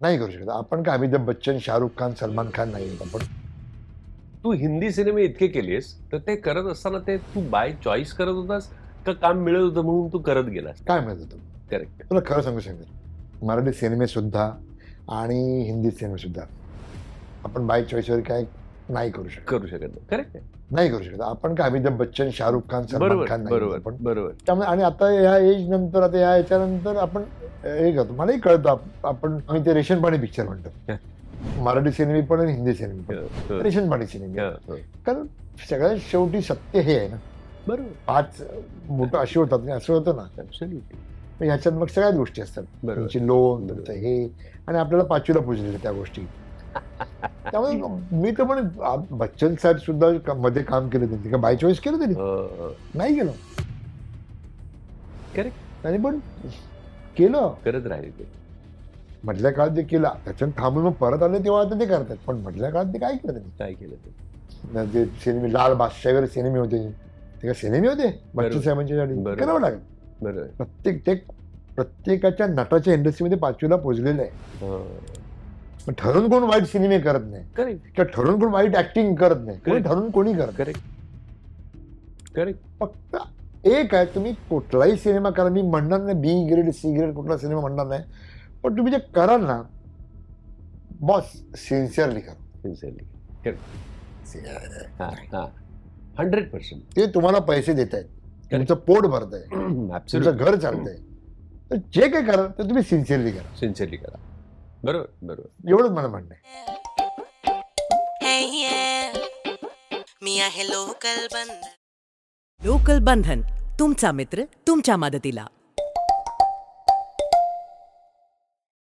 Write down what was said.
नाही करू शकत आपण. काय अमिताभ बच्चन, शाहरुख खान, सलमान खान नाही आहोत आपण. तू हिंदी सिनेमे इतके केलेस तर ते करत असताना ते तू बाय चॉईस करत होतास का काम मिळत होतं म्हणून तू करत गेलास? काय म्हणत होतो करेक्ट. तुला खरं सांगू मराठी सिनेमे सुद्धा आणि हिंदी सिनेमे सुद्धा आपण बाय चॉईसवर काय नाही करू शकत. करेक्ट. नाही करू शकत आपण. काय अमिताभ बच्चन, शाहरुख खान, सलमान खान नाही आहोत आपण. बरोबर. त्यामुळे आणि आता या एज नंतर, आता या याच्यानंतर आपण हे करतो. मलाही कळतं आपण आम्ही ते रेशन पाणी पिक्चर म्हणतो. मराठी सिनेमे पण आणि हिंदी सिनेमे पण रेशन पाणी सिनेमे. कारण सगळ्यात शेवटी सत्य हे आहे ना. बरोबर. 5 बोटं अशी होतात असं होतं ना. ह्याच्यात मग सगळ्याच गोष्टी असतात. तुमची लोन हे आणि आपल्याला 5वीला पुजलेलं त्या गोष्टी. त्यामुळे मी तर पण बच्चन साहेब सुद्धा मध्ये काम केलं त्यांनी का बाय चॉईस केलं त्यांनी नाही केलं. करेक्ट. त्यांनी पण केलं, करत राहिले ते. मधल्या काळात जे केलं त्याच्यात थांबून मग परत आले तेव्हा आता ते करतात. पण मधल्या काळात ते काय केलं त्यांनी? काय केलं ते? सिनेमे लाल बादशाह वगैरे सिनेमे होते ते काय सिनेमे होते बच्चन साहेबांच्या करावं लागेल. बरोबर. प्रत्येकाच्या नटाच्या इंडस्ट्रीमध्ये 5वीला पोहोचलेलं आहे. ठरून कोण वाईट सिनेमे करत नाही. करेक्ट. किंवा ठरून कोण वाईट ऍक्टिंग करत नाही. कोणी ठरून कोणी करत. करेक्ट. फक्त एक आहे, तुम्ही कुठलाही सिनेमा करा. मी म्हणणार नाही बी ग्रेड सी ग्रेड कुठला सिनेमा म्हणणार नाही. पण तुम्ही जे कराल ना बॉस सिन्सिअरली करा. 100%. ते तुम्हाला पैसे देत आहेत, तुमचं पोट भरत आहे, तुमचं घर चालतंय. तर जे काही करा ते तुम्ही सिन्सिअरली करा. बरोबर. एवढंच मला म्हणणं आहे. लोकल बंधन, तुमचा मित्र तुमच्या मदतीला.